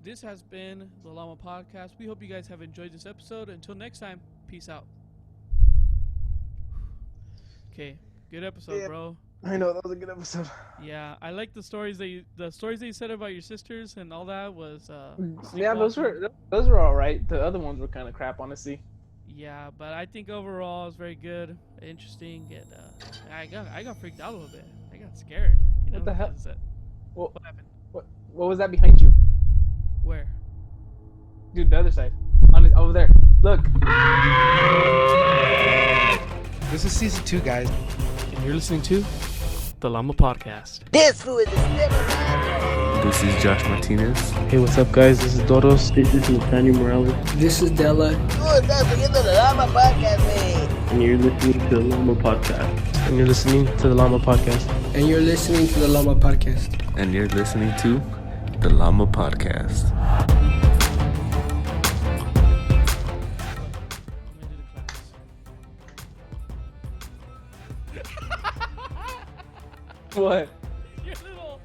This has been the Lama Podcast. We hope you guys have enjoyed this episode. Until next time, peace out. Okay, good episode, bro. I know, that was a good episode. Yeah, I like the stories that you said about your sisters and all that was Yeah, those were all right. The other ones were kind of crap, honestly. Yeah, but I think overall it's very good, interesting, and I got freaked out a little bit. I got scared. You know, what the hell? What happened? What was that behind you? Where? Dude, the other side. Over there. Look. This is season 2, guys. And you're listening to the Lama Podcast. This fool is a step. This is Josh Martinez. Hey, what's up, guys? This is Doros. This is Nathaniel Morales. This is Della. You're listening to the Lama Podcast, man. And you're listening to the Lama Podcast. And you're listening to the Lama Podcast. And you're listening to the Lama Podcast. And you're listening to the Lama Podcast. What? Your little...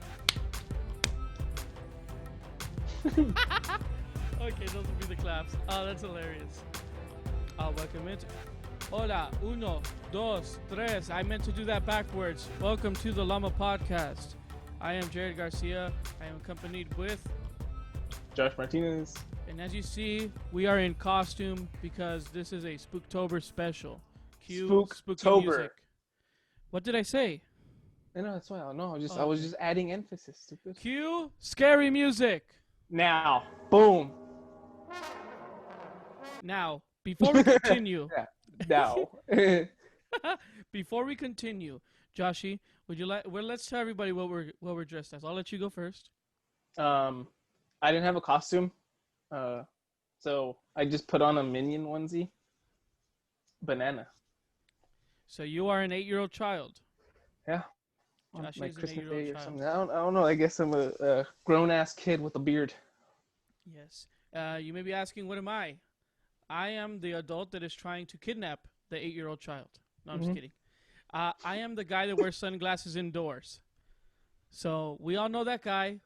Okay, those will be the claps. Oh, that's hilarious. Welcome into... Hola, uno, dos, tres. I meant to do that backwards. Welcome to the Lama Podcast. I am JERED Garcia. I am accompanied with... Josh Martinez. And as you see, we are in costume because this is a Spook-Tober special. Cue spooky Spook-Tober. music. What did I say? I know, that's why I know. I was just adding emphasis, stupid. Cue scary music. Now, boom. Now, before we continue, Now. before we continue, Joshy, would you like? Well, let's tell everybody what we're dressed as. I'll let you go first. I didn't have a costume, so I just put on a Minion onesie. Banana. So you are an 8-year-old child. Yeah. Josh Like is an Christmas 8-year-old Day or child. something. I don't know. I guess I'm a grown-ass kid with a beard. Yes. You may be asking, what am I? I am the adult that is trying to kidnap the 8-year-old child. No, I'm just kidding. I am the guy that wears sunglasses indoors. So we all know that guy.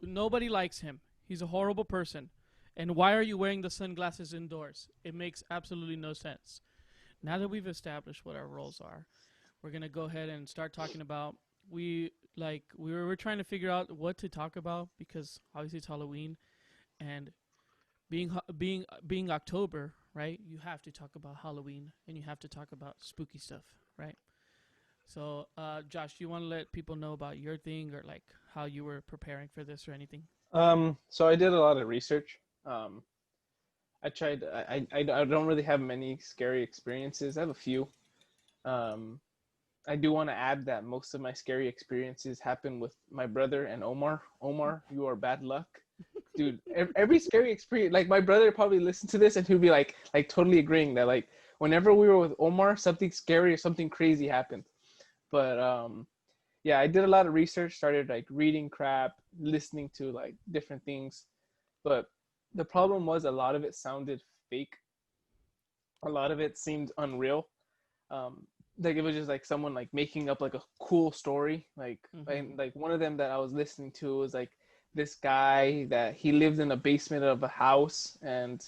Nobody likes him. He's a horrible person. And why are you wearing the sunglasses indoors? It makes absolutely no sense. Now that we've established what our roles are, we're gonna go ahead and start talking about. We're trying to figure out what to talk about because obviously it's Halloween, and being October, right? You have to talk about Halloween and you have to talk about spooky stuff, right? So, Josh, do you want to let people know about your thing or like how you were preparing for this or anything? So I did a lot of research. I tried. I don't really have many scary experiences. I have a few. I do want to add that most of my scary experiences happen with my brother and Omar. Omar, you are bad luck. Dude, every scary experience, like my brother probably listened to this and he'll be like totally agreeing that like whenever we were with Omar, something scary or something crazy happened. But yeah, I did a lot of research, started like reading crap, listening to like different things. But the problem was a lot of it sounded fake. A lot of it seemed unreal. Like it was just like someone like making up like a cool story. Like and like one of them that I was listening to was like this guy that he lived in a basement of a house and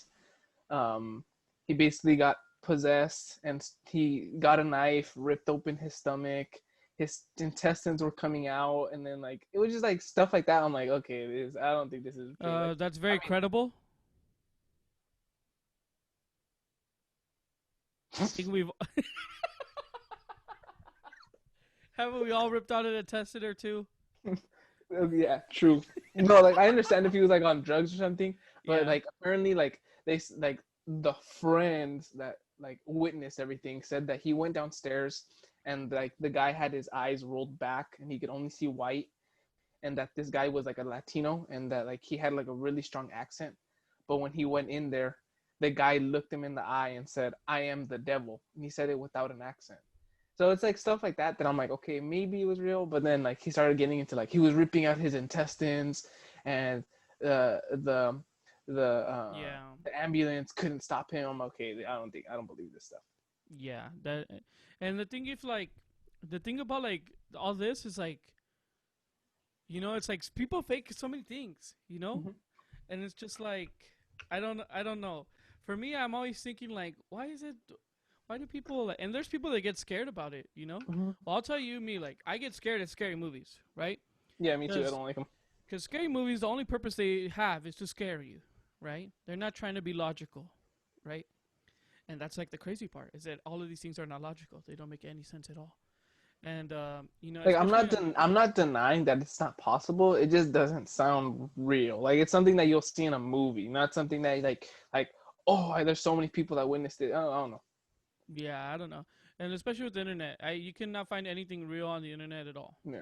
he basically got possessed and he got a knife, ripped open his stomach, his intestines were coming out, and then like it was just like stuff like that. I'm like, okay, I don't think this is true. That's very credible. I think we've haven't we all ripped out an intestine or two? Yeah, true. No, like I understand if he was like on drugs or something, but like apparently like they like the friends that like witnessed everything said that he went downstairs and like the guy had his eyes rolled back and he could only see white, and that this guy was like a Latino and that like he had like a really strong accent, but when he went in there, the guy looked him in the eye and said, "I am the devil," and he said it without an accent. So it's like stuff like that I'm like, okay, maybe it was real. But then like he started getting into like he was ripping out his intestines and the ambulance couldn't stop him. Okay, I don't believe this stuff. Yeah, that and the thing about like all this is like, you know, it's like people fake so many things, you know, And it's just like, I don't know. For me, I'm always thinking like, why do people, and there's people that get scared about it, you know? Mm-hmm. Well, I'll tell you me, like, I get scared at scary movies, right? Yeah, me too. I don't like them. Because scary movies, the only purpose they have is to scare you, right? They're not trying to be logical, right? And that's like the crazy part, is that all of these things are not logical. They don't make any sense at all. And, you know, Like I'm not denying that it's not possible. It just doesn't sound real. Like it's something that you'll see in a movie, not something that like oh, there's so many people that witnessed it. I don't know. Yeah, I don't know. And especially with the internet, you cannot find anything real on the internet at all. Yeah.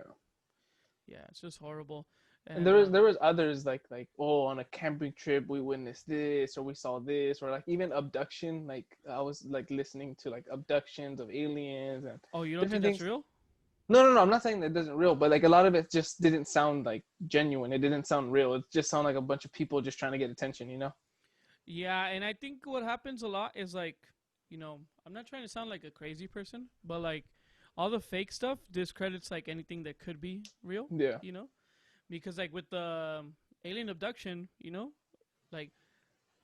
Yeah, it's just horrible. And there was others like oh, on a camping trip we witnessed this or we saw this, or like even abduction. Like I was like listening to like abductions of aliens and oh, you don't think that's real? No, I'm not saying that doesn't real, but like a lot of it just didn't sound like genuine. It didn't sound real. It just sounded like a bunch of people just trying to get attention, you know? Yeah, and I think what happens a lot is like, you know, I'm not trying to sound like a crazy person, but like all the fake stuff discredits like anything that could be real. Yeah. You know? Because like with the alien abduction, you know, like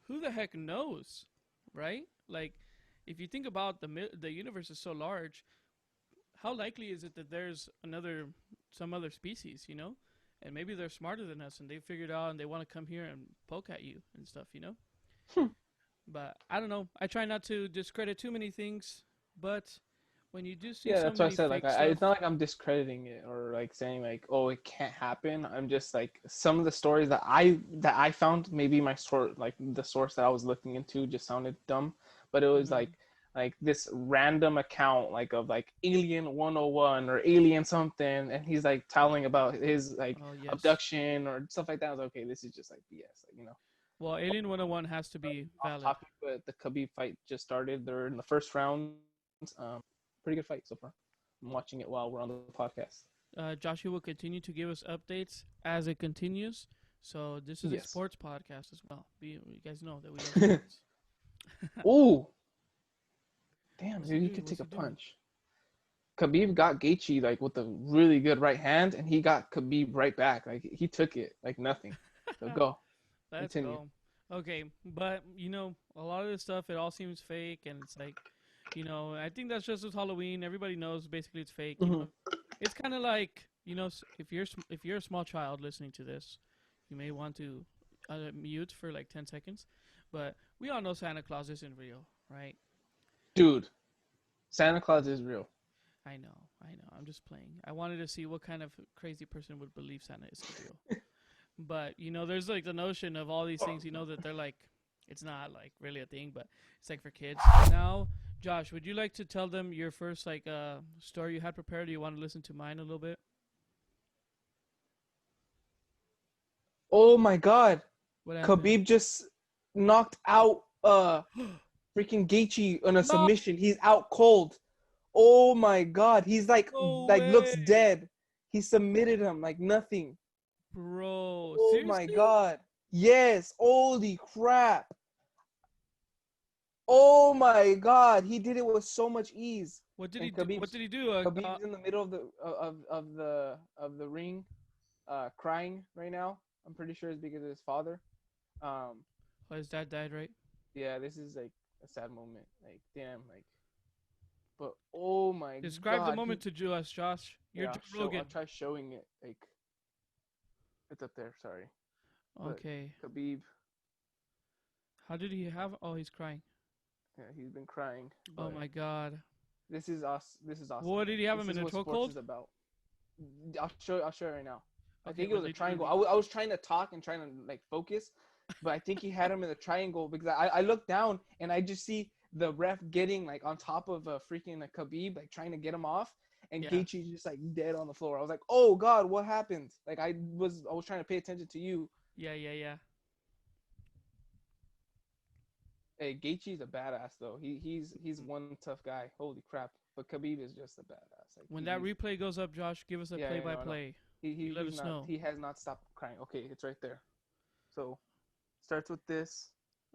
who the heck knows, right? Like if you think about the universe is so large, how likely is it that there's some other species, you know? And maybe they're smarter than us and they figured out and they want to come here and poke at you and stuff, you know? But I don't know. I try not to discredit too many things, but when you do see that's why I said like it's not like I'm discrediting it or like saying like oh it can't happen. I'm just like some of the stories that I found, maybe my source, like the source that I was looking into just sounded dumb, but it was like this random account like of like Alien 101 or Alien something, and he's like telling about his like abduction or stuff like that. I was like, okay, this is just like BS, like, you know. Well, Alien 101 has to be valid. Topic, but the Khabib fight just started. They're in the first round. Pretty good fight so far. I'm watching it while we're on the podcast. Joshua will continue to give us updates as it continues. So this is a sports podcast as well. You guys know that we love sports. Ooh. Damn, dude, you could take a punch. Khabib got Gaethje like with a really good right hand, and he got Khabib right back. Like he took it like nothing. So go. Let's go. Okay, but you know, a lot of this stuff, it all seems fake, and it's like, you know, I think that's just with Halloween. Everybody knows basically it's fake. You know? It's kind of like, you know, if you're a small child listening to this, you may want to mute for like 10 seconds. But we all know Santa Claus isn't real, right? Dude, Santa Claus is real. I know. I'm just playing. I wanted to see what kind of crazy person would believe Santa isn't real. But, you know, there's like the notion of all these things, you know, that they're like, it's not like really a thing, but it's like for kids. Now, Josh, would you like to tell them your first like story you had prepared? Do you want to listen to mine a little bit? Oh my God. What happened? Khabib just knocked out freaking Gaethje on a submission. He's out cold. Oh my God. He's like looks dead. He submitted him like nothing. Bro, oh seriously? My God. Yes. Holy crap. Oh my God. He did it with so much ease. What did he do? Khabib's in the middle of the ring, crying right now. I'm pretty sure it's because of his father. His dad died, right? Yeah, this is like a sad moment. Like, damn, like. But oh my God. Describe the moment to us, Josh. You're Joe Rogan. I'll try showing it. Like, it's up there. Sorry. Okay. But Khabib. How did he have? Oh, he's crying. Yeah, he's been crying. Oh my God. This is us. This is awesome. What did he have him in a chokehold? About. I'll show it right now. I think it was a triangle. I was trying to talk and trying to like focus, but I think he had him in a triangle because I look down and I just see the ref getting like on top of a freaking Khabib, like trying to get him off, and Gaethje's just like dead on the floor. I was like, oh God, what happened? Like I was trying to pay attention to you. Yeah. Hey, Gaethje's a badass though. He's one tough guy. Holy crap! But Khabib is just a badass. Like, when that replay goes up, Josh, give us a play-by-play. He let us know. He has not stopped crying. Okay, it's right there. So, starts with this.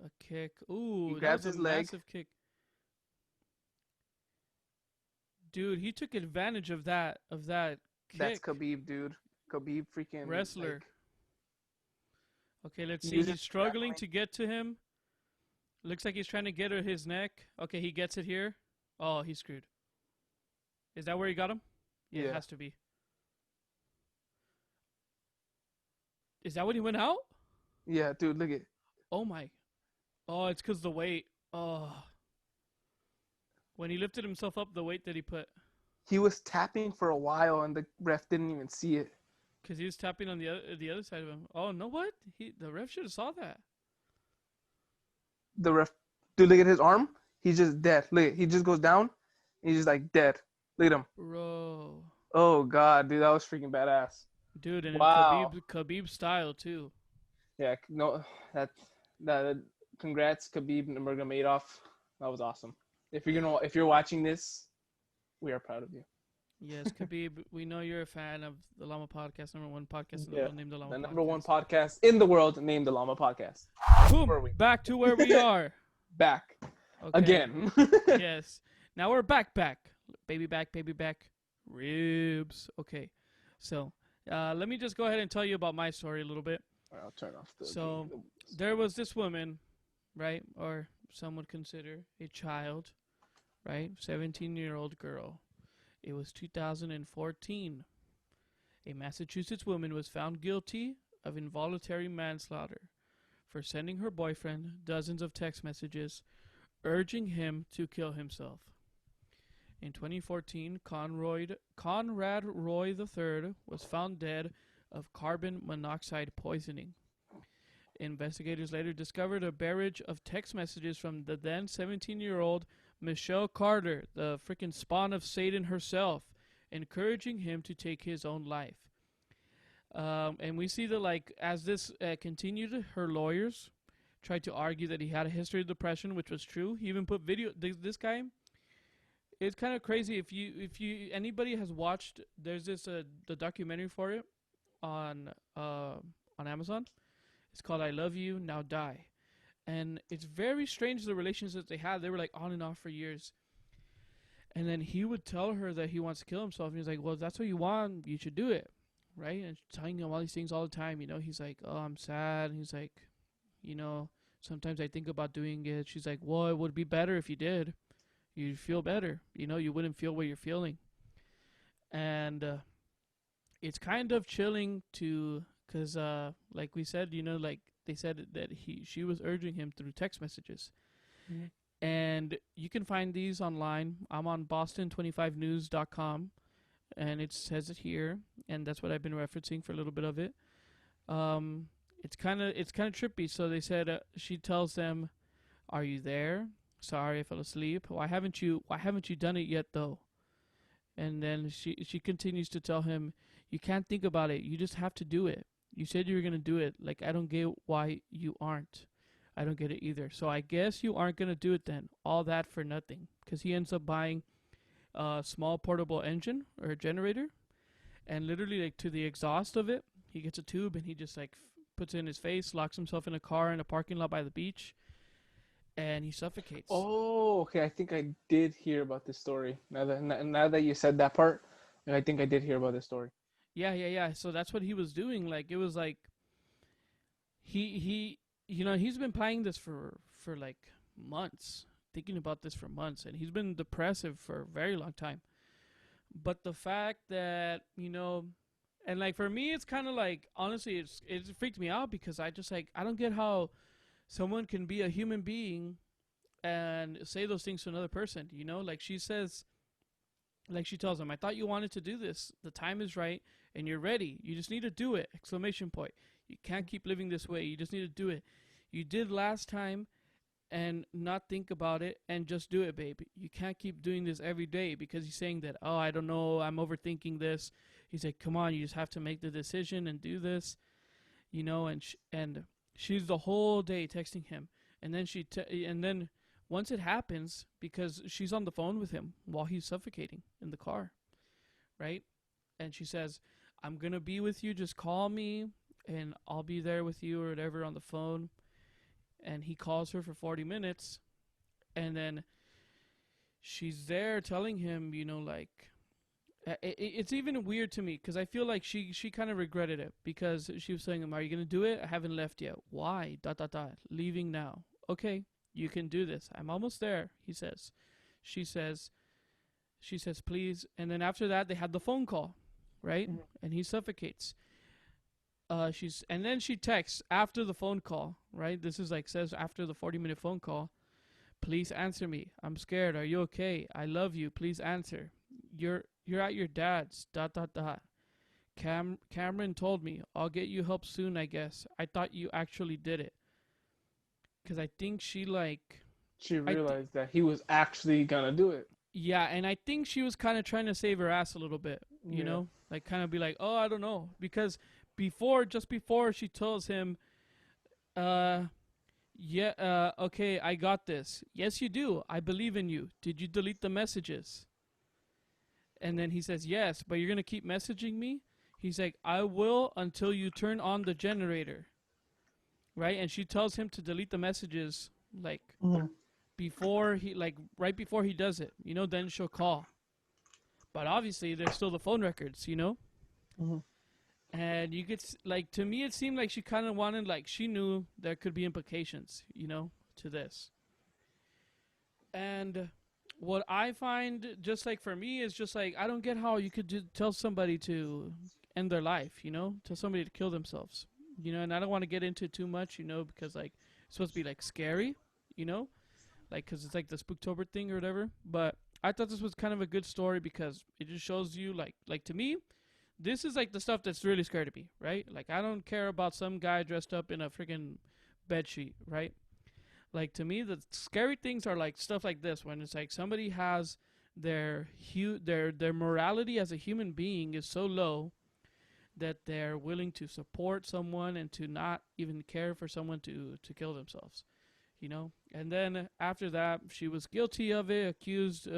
A kick. Ooh, he grabs his leg. Massive kick. Dude, he took advantage of that kick. That's Khabib, dude. Khabib freaking wrestler. Okay, let's see. He's struggling to get to him. Looks like he's trying to get at his neck. Okay, he gets it here. Oh, he's screwed. Is that where he got him? Yeah, it has to be. Is that when he went out? Yeah, dude, look at. Oh my. Oh, it's because the weight. Oh. When he lifted himself up, the weight that he put. He was tapping for a while, and the ref didn't even see it. Because he was tapping on the other side of him. Oh, no, what? The ref should have saw that. The ref, dude, look at his arm. He's just dead. Look, he just goes down. He's just like dead. Look at him. Bro. Oh God, dude, that was freaking badass. Dude, and wow. Khabib style too. Yeah, no, that congrats, Khabib Nurmagomedov. That was awesome. If you're watching this, we are proud of you. Yes, Khabib, we know you're a fan of the Lama Podcast, number one podcast in the world named the Lama Podcast. The number one podcast in the world named the Lama Podcast. Boom, back to where we are. Back. Okay. Again. Yes. Now we're back. Baby back. Ribs. Okay. So, let me just go ahead and tell you about my story a little bit. All right, I'll turn off the... So, there was this woman, right? Or some would consider a child, right? 17-year-old girl. It was 2014. A Massachusetts woman was found guilty of involuntary manslaughter for sending her boyfriend dozens of text messages urging him to kill himself. In 2014, Conrad Roy III was found dead of carbon monoxide poisoning. Investigators later discovered a barrage of text messages from the then 17-year-old Michelle Carter, the freaking spawn of Satan herself, encouraging him to take his own life. And we see that, like, as this continued, her lawyers tried to argue that he had a history of depression, which was true. He even put video. This guy, it's kind of crazy. If you anybody has watched, there's this the documentary for it on Amazon. It's called "I Love You, Now Die," and it's very strange the relationships they had. They were like on and off for years. And then he would tell her that he wants to kill himself, and he's like, "Well, if that's what you want, you should do it." Right? And telling him all these things all the time, you know, he's like, "Oh, I'm sad." And he's like, you know, sometimes I think about doing it. She's like, "Well, it would be better if you did. You'd feel better. You know, you wouldn't feel what you're feeling." And it's kind of chilling because like we said, you know, like they said that she was urging him through text messages. Mm-hmm. And you can find these online. I'm on boston25news.com. And it says it here, and that's what I've been referencing for a little bit of it. It's kind of trippy. So they said she tells them, "Are you there? Sorry, I fell asleep. Why haven't you done it yet, though?" And then she continues to tell him, "You can't think about it. You just have to do it. You said you were gonna do it. Like, I don't get why you aren't. I don't get it either. So I guess you aren't gonna do it then. All that for nothing." Because he ends up buying a small portable engine or a generator, and literally, like, to the exhaust of it, he gets a tube and he just like puts it in his face, locks himself in a car in a parking lot by the beach, and he suffocates. Oh, okay. I think I did hear about this story. Now that you said that part, I think I did hear about this story. Yeah. So that's what he was doing. Like, it was like he you know, he's been planning this for like months. Thinking about this for months, and he's been depressive for a very long time. But the fact that, you know, and like for me, it's kind of like, honestly, it freaked me out because I just like, I don't get how someone can be a human being and say those things to another person, you know? Like she says, like she tells him, "I thought you wanted to do this. The time is right and you're ready. You just need to do it!" Exclamation point. You can't keep living this way. You just need to do it. You did last time and not think about it and just do it, baby. You can't keep doing this every day, because he's saying that, "Oh, I don't know, I'm overthinking this." He's like, "Come on, you just have to make the decision and do this," you know. And she's the whole day texting him, and then and then once it happens, because she's on the phone with him while he's suffocating in the car, right? And she says, "I'm gonna be with you. Just call me, and I'll be there with you," or whatever, on the phone. And he calls her for 40 minutes, and then she's there telling him, you know, like, It's even weird to me because I feel like she kind of regretted it because she was saying, "Are you gonna do it? I haven't left yet. Why? ... Leaving now. Okay, you can do this. I'm almost there." He says. She says, "Please." And then after that, they had the phone call, right? Mm-hmm. And he suffocates. And then she texts after the phone call, right? This is like says after the 40-minute phone call, "Please answer me. I'm scared. Are you okay? I love you. Please answer. You're at your dad's. ... Cameron told me I'll get you help soon. I guess I thought you actually did it." Because I think she realized that he was actually gonna do it. Yeah, and I think she was kind of trying to save her ass a little bit, you know, like kind of be like, "Oh, I don't know," because just before she tells him, okay, I got this. "Yes, you do. I believe in you. Did you delete the messages?" And then he says, "Yes, but you're going to keep messaging me?" He's like, "I will until you turn on the generator." Right? And she tells him to delete the messages, like, before right before he does it. You know, then she'll call. But obviously, there's still the phone records, you know? Mm-hmm. And you get, to me, it seemed like she kind of wanted, she knew there could be implications, you know, to this. And what I find, just for me, is just I don't get how you could tell somebody to end their life, you know, tell somebody to kill themselves, you know. And I don't want to get into it too much, you know, because it's supposed to be scary, you know, because it's the Spook-Tober thing or whatever. But I thought this was kind of a good story because it just shows you, to me, this is the stuff that's really scary to me, right? I don't care about some guy dressed up in a freaking bedsheet, right? To me, the scary things are stuff like this, when it's somebody has their morality as a human being is so low that they're willing to support someone and to not even care for someone to kill themselves, you know. And then after that, she was guilty of it, accused.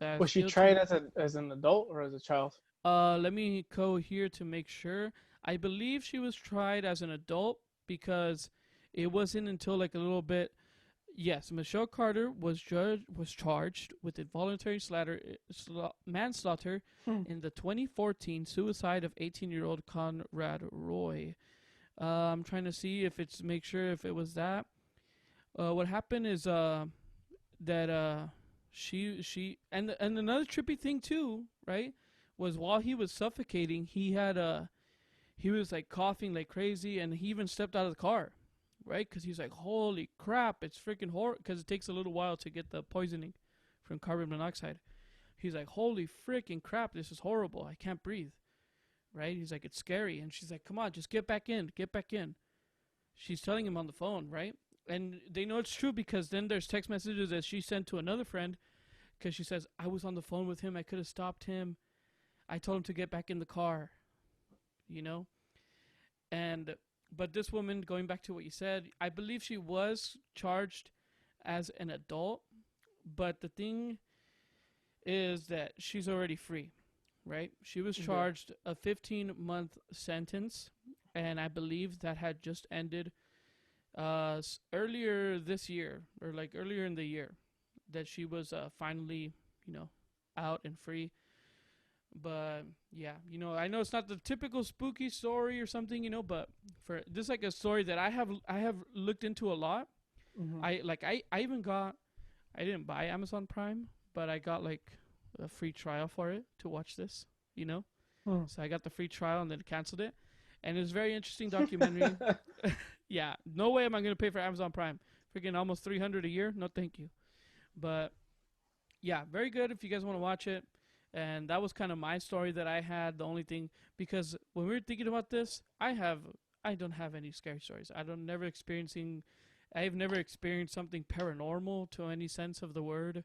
Was she tried as an adult or as a child? Let me go here to make sure. I believe she was tried as an adult because it wasn't until a little bit. Yes, Michelle Carter was charged with involuntary manslaughter in the 2014 suicide of 18-year-old Conrad Roy. I'm trying to see make sure if it was that. What happened is that she and another trippy thing too, right, was while he was suffocating, he was coughing like crazy, and he even stepped out of the car. Right, because he's holy crap, it's freaking horrible, because it takes a little while to get the poisoning from carbon monoxide. He's holy freaking crap, this is horrible, I can't breathe. Right, he's it's scary, and she's come on, just get back in. She's telling him on the phone, right? And they know it's true because then there's text messages that she sent to another friend, because she says, "I was on the phone with him, I could have stopped him. I told him to get back in the car," you know? But this woman, going back to what you said, I believe she was charged as an adult, but the thing is that she's already free, right? She was charged a 15-month sentence, and I believe that had just ended earlier this year, or earlier in the year, that she was finally, you know, out and free. But yeah, you know, I know it's not the typical spooky story or something, you know, but for this a story that I have looked into a lot. Mm-hmm. I even got, I didn't buy Amazon Prime, but I got a free trial for it to watch this, you know. So I got the free trial and then canceled it, and it was a very interesting documentary. Yeah, no way am I gonna pay for Amazon Prime. Freaking almost $300 a year. No, thank you. But yeah, very good if you guys want to watch it. And that was kind of my story that I had. The only thing, because when we were thinking about this, I don't have any scary stories. I've never experienced something paranormal to any sense of the word,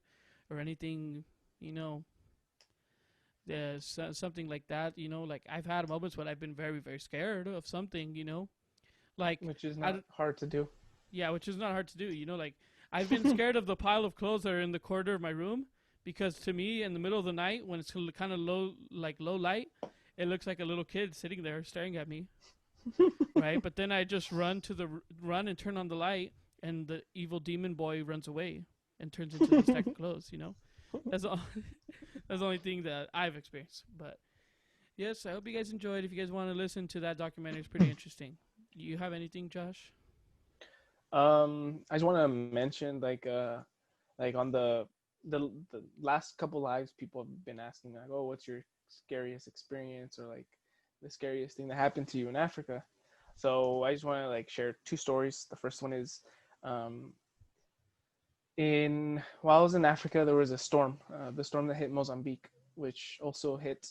or anything, you know, there's something like that, you know. I've had moments when I've been very, very scared of something, you know, which is not hard to do. Yeah, which is not hard to do, you know. I've been scared of the pile of clothes that are in the corner of my room. Because to me, in the middle of the night, when it's kind of low light, it looks like a little kid sitting there staring at me, right? But then I just run and turn on the light, and the evil demon boy runs away and turns into the stack of clothes. You know, that's all. That's the only thing that I've experienced. But yes, I hope you guys enjoyed. If you guys want to listen to that documentary, it's pretty interesting. You have anything, Josh? I just want to mention like on the last couple lives, people have been asking like, oh, what's your scariest experience, or like the scariest thing that happened to you in Africa? So I just want to like share two stories. The first one is while I was in Africa, there was a storm, the storm that hit Mozambique, which also hit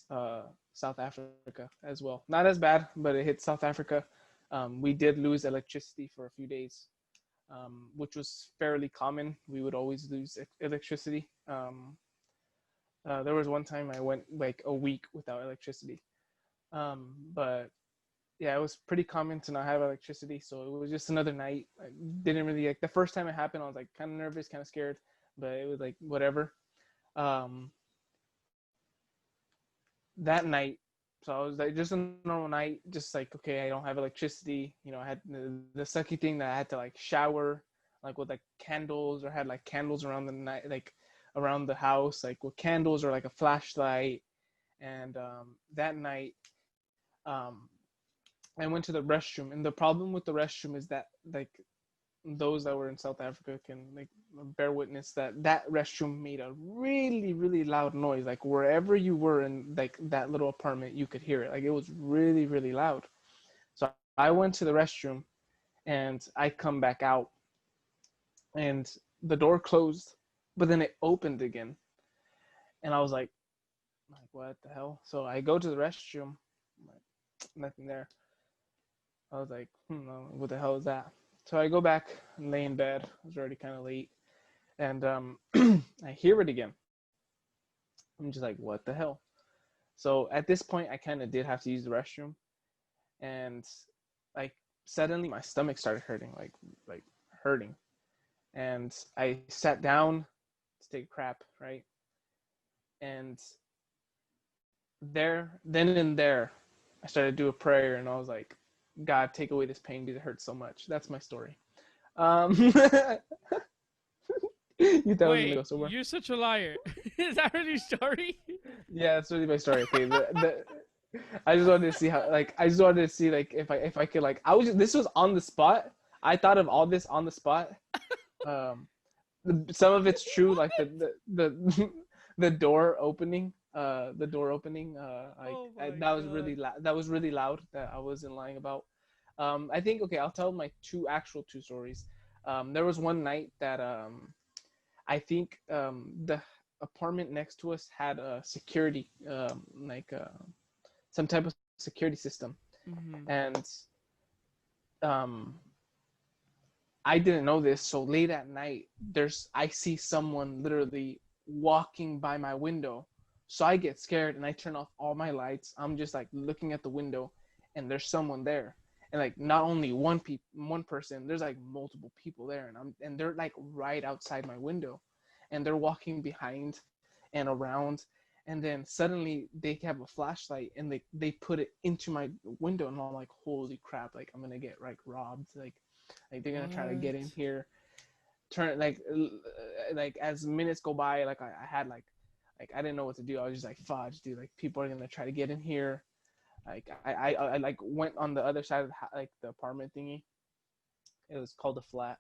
South Africa as well. Not as bad, but it hit South Africa. We did lose electricity for a few days, which was fairly common. We would always lose electricity. There was one time I went like a week without electricity. But yeah, it was pretty common to not have electricity. So it was just another night. I didn't really like the first time it happened. I was like kind of nervous, kind of scared, but it was like whatever. That night, so I was like just a normal night, just like, okay, I don't have electricity. You know, I had the sucky thing that I had to like shower like with like candles, or had like candles around the night, like around the house, like with candles or like a flashlight. And that night, I went to the restroom, and the problem with the restroom is that like those that were in South Africa can like bear witness that restroom made a really, really loud noise. Like wherever you were in like that little apartment, you could hear it. Like it was really, really loud. So I went to the restroom, and I come back out, and the door closed, but then it opened again. And I was like, what the hell? So I go to the restroom, like, nothing there. I was like, what the hell is that? So I go back and lay in bed. It was already kind of late. And I hear it again. I'm just like, what the hell? So at this point, I kind of did have to use the restroom. And like suddenly my stomach started hurting, like hurting. And I sat down to take a crap, right? And then and there, I started to do a prayer, and I was like, God, take away this pain because it hurts so much. That's my story. You thought I was gonna go somewhere? You're such a liar. Is that really your story? Yeah, that's really my story. Okay, I just wanted to see how, like, if I could, like, this was on the spot. I thought of all this on the spot. Some of it's true, like the door opening. That was really loud. That was really loud. That I wasn't lying about. I think, okay, I'll tell my two stories. There was one night that I think the apartment next to us had a security, some type of security system, and I didn't know this. So late at night, I see someone literally walking by my window. So I get scared and I turn off all my lights. I'm just like looking at the window, and there's someone there. And like not only one person, there's like multiple people there, and they're like right outside my window, and they're walking behind and around, and then suddenly they have a flashlight and they put it into my window, and I'm like, holy crap, like I'm gonna get like robbed, like they're gonna try to get in here. Turn like as minutes go by, like I had like I didn't know what to do. I was just like, fudge, dude, like people are gonna try to get in here. Like I like went on the other side of the apartment thingy. It was called a flat.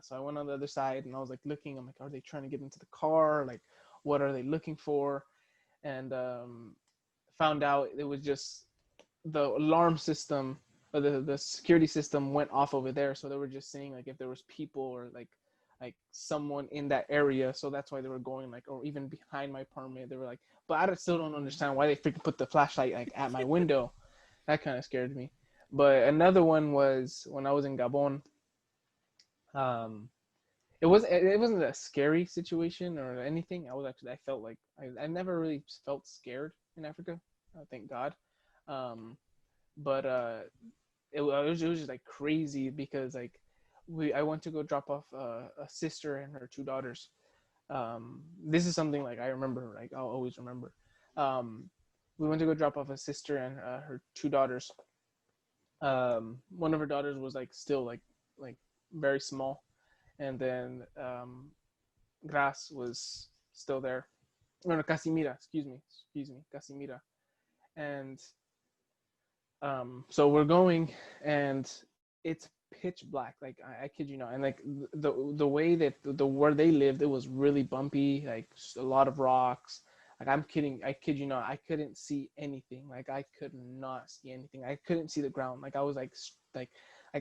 So I went on the other side, and I was like looking. I'm like, are they trying to get into the car? Like, what are they looking for? And found out it was just the alarm system, or the security system went off over there. So they were just saying like if there was people or like someone in that area. So that's why they were going, like, or even behind my apartment. They were like, but I still don't understand why they freaking put the flashlight like at my window. That kind of scared me. But another one was when I was in Gabon. It wasn't a scary situation or anything. I felt like I never really felt scared in Africa. Thank God. But it was just like crazy because like I went to go drop off a sister and her two daughters. This is something like I remember, like I'll always remember. We went to go drop off a sister and her two daughters. One of her daughters was like still like very small, and then Grass was still there, No, Casimira. Excuse me, Casimira. And so we're going, and it's pitch black. Like I kid you not. And like the way that where they lived, it was really bumpy. Like a lot of rocks. Like I kid you not. I couldn't see anything. Like I could not see anything. I couldn't see the ground. Like I was like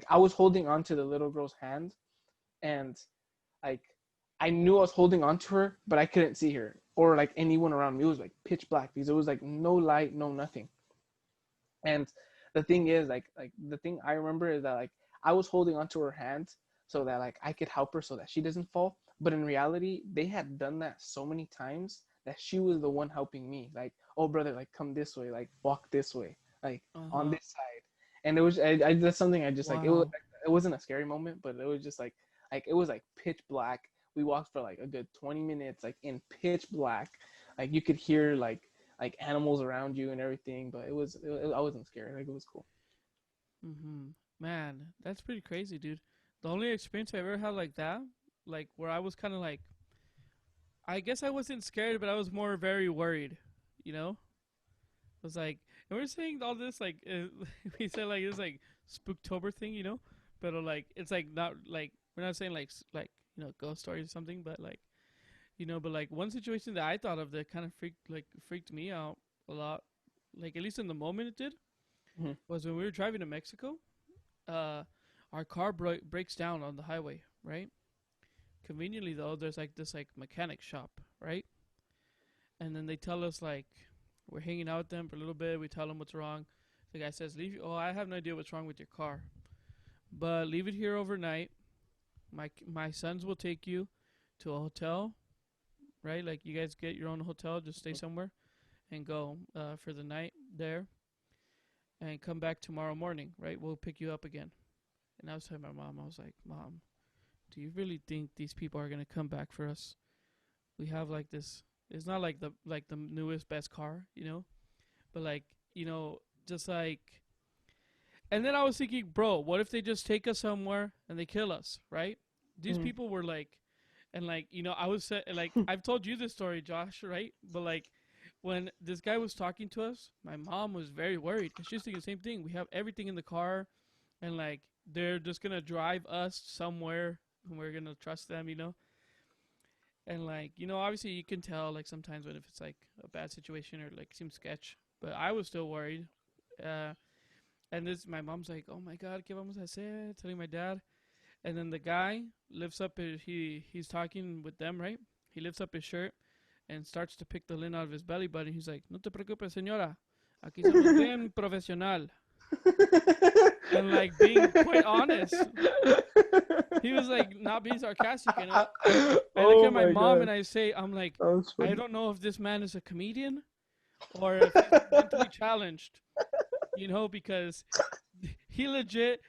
I was holding onto the little girl's hand, and like I knew I was holding onto her, but I couldn't see her or like anyone around me. It was like pitch black because it was like no light, no nothing. And the thing is, like the thing I remember is that like I was holding onto her hand so that like I could help her so that she doesn't fall. But in reality, they had done that so many times that she was the one helping me. Like, oh brother, like come this way, like walk this way, like on this side. And it was I that's something I just like it wasn't a scary moment, but it was just like it was like pitch black. We walked for like a good 20 minutes, like in pitch black. Like you could hear like animals around you and everything, but I wasn't scared. Like it was cool. Man, that's pretty crazy, dude. The only experience I ever had like that, like where I was kind of like, I guess I wasn't scared, but I was more very worried, you know? I was like, and we're saying all this, like, we said like this like Spook-Tober thing, you know? But like, it's like not like, we're not saying like, you know, ghost stories or something, but like, you know, but like one situation that I thought of that kind of freaked me out a lot, like at least in the moment it did, was when we were driving to Mexico. Our car breaks down on the highway, right? Conveniently though, there's like this like mechanic shop, right? And then they tell us like we're hanging out with them for a little bit. We tell them what's wrong. The guy says, I have no idea what's wrong with your car, but leave it here overnight. My sons will take you to a hotel, right? Like you guys get your own hotel, just stay somewhere and go for the night there and come back tomorrow morning, right? We'll pick you up again. And I was telling my mom, I was like, Mom, do you really think these people are going to come back for us? We have like this, it's not like the newest best car, you know, but like, you know, just like, and then I was thinking, bro, what if they just take us somewhere and they kill us, right? These people were like, and like, you know, I was like, I've told you this story, Josh, right? But like, when this guy was talking to us, my mom was very worried because she's thinking the same thing. We have everything in the car, and like, they're just gonna drive us somewhere, and we're gonna trust them, you know. And like, you know, obviously you can tell like sometimes when if it's like a bad situation or like seems sketch, but I was still worried. And my mom's like, oh my God, ¿qué vamos a hacer? Telling my dad. And then the guy lifts up he's talking with them, right? He lifts up his shirt and starts to pick the lint out of his belly button. He's like, no te preocupes, señora. Aquí somos bien profesional. And like being quite honest. He was like not being sarcastic. And I look at my mom and I say, I'm like, I don't know if this man is a comedian or if he's mentally challenged. You know, because he legit,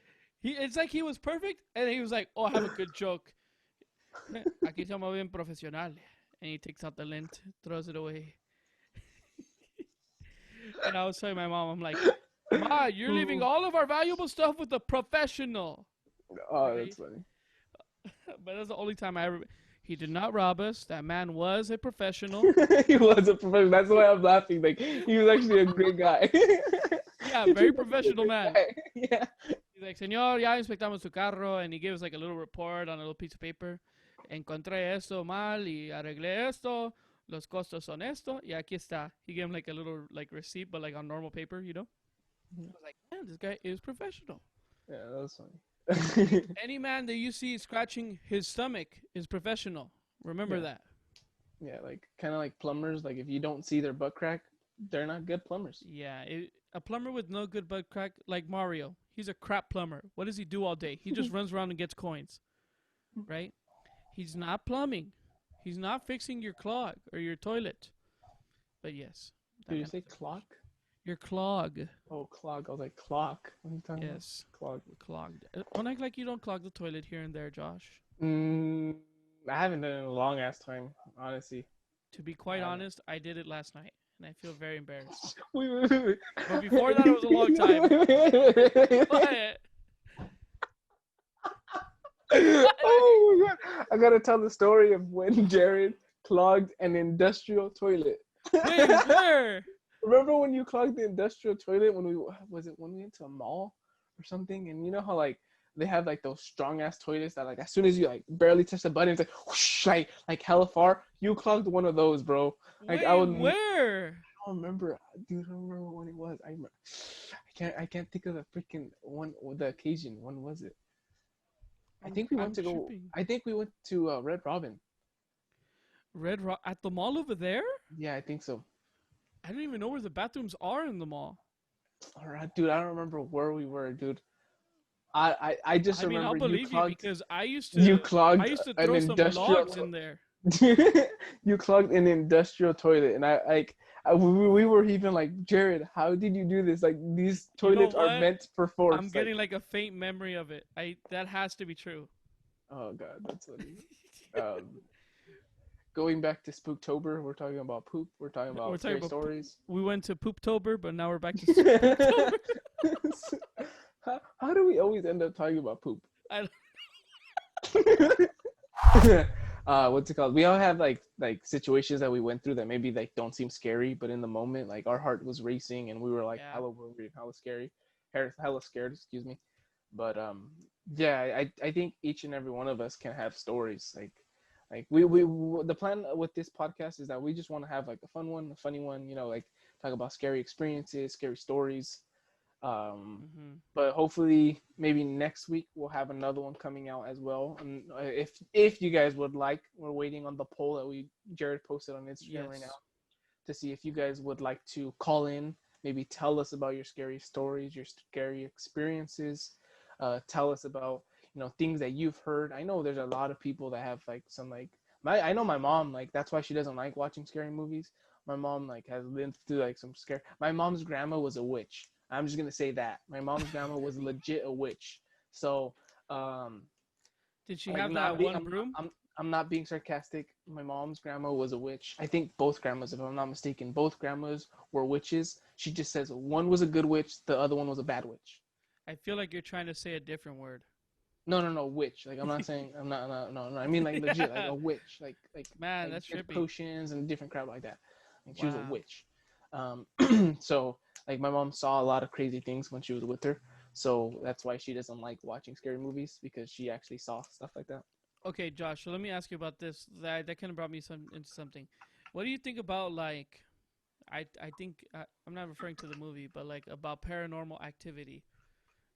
it's like he was perfect, and he was like, oh, I have a good joke. Aquí somos bien profesional. And he takes out the lint, throws it away. And I was telling my mom, I'm like, Ma, you're leaving all of our valuable stuff with a professional. Oh, right? That's funny. But that's the only time I ever... He did not rob us. That man was a professional. He was a professional. That's why I'm laughing. Like, he was actually a great guy. Yeah, very professional man. Yeah. He's like, Señor, ya inspectamos su carro. And he gave us like a little report on a little piece of paper. Encontré esto mal y arreglé esto. Los costos son esto. Y aquí está. He gave him like a little like receipt, but like on normal paper, you know? I was like, man, this guy is professional. Yeah, that was funny. Any man that you see scratching his stomach is professional. Remember that. Yeah, like kind of like plumbers. Like if you don't see their butt crack, they're not good plumbers. Yeah, a plumber with no good butt crack, like Mario. He's a crap plumber. What does he do all day? He just runs around and gets coins, right? He's not plumbing. He's not fixing your clog or your toilet. But yes. Did you say clock? Your clog. Oh, clog. I was like, clock. What are you talking about? Yes. Clogged. Don't act like you don't clog the toilet here and there, Josh. I haven't done it in a long ass time, honestly. To be quite honest, I did it last night, and I feel very embarrassed. Wait. But before that, it was a long time. What? Oh my God. I gotta tell the story of when Jared clogged an industrial toilet. Wait, where? Remember when you clogged the industrial toilet when we went to a mall or something? And you know how like they have like those strong ass toilets that like as soon as you like barely touch the button, it's like whoosh, like hella far. You clogged one of those, bro. Like Wait, I would. where? I don't remember, dude. I don't remember when it was. I can't think of the freaking one. The occasion. When was it? I think we went to Red Robin. At the mall over there? Yeah, I think so. I don't even know where the bathrooms are in the mall. All right, dude. I don't remember where we were, dude. I just remember. I'll believe you because I used to. You clogged I used to an throw some industrial logs in there. You clogged an industrial toilet, and we were even like, Jared, how did you do this? Like these toilets are meant for force. I'm getting like a faint memory of it. That has to be true. Oh god, that's funny. Going back to Spook-Tober, we're talking about poop. We're talking about scary stories. We went to Poop-Tober, but now we're back to Spook-Tober. How do we always end up talking about poop? I What's it called? We all have like situations that we went through that maybe like don't seem scary, but in the moment, like our heart was racing and we were like hella worried, hella scared, excuse me. But yeah, I think each and every one of us can have stories. Like we the plan with this podcast is that we just want to have like a fun one, a funny one, you know, like talk about scary experiences, scary stories. But hopefully maybe next week we'll have another one coming out as well. And if you guys would like, we're waiting on the poll that Jared posted on Instagram right now to see if you guys would like to call in, maybe tell us about your scary stories, your scary experiences, tell us about, you know, things that you've heard. I know there's a lot of people that have like some like I know my mom, like that's why she doesn't like watching scary movies. My mom like has lived through like some scary. My mom's grandma was a witch. I'm just gonna say that my mom's grandma was legit a witch. So, did she like, have that one broom? I'm not being sarcastic. My mom's grandma was a witch. I think both grandmas, if I'm not mistaken, both grandmas were witches. She just says one was a good witch, the other one was a bad witch. I feel like you're trying to say a different word. No, witch. Like I'm not saying no. I mean like legit, like a witch, like man, like that's trippy. Potions and different crap like that. Like, she was a witch. So like my mom saw a lot of crazy things when she was with her, so that's why she doesn't like watching scary movies, because she actually saw stuff like that. Okay, Josh. So let me ask you about this. That kind of brought me into something. What do you think about like? I think I'm not referring to the movie, but like about paranormal activity.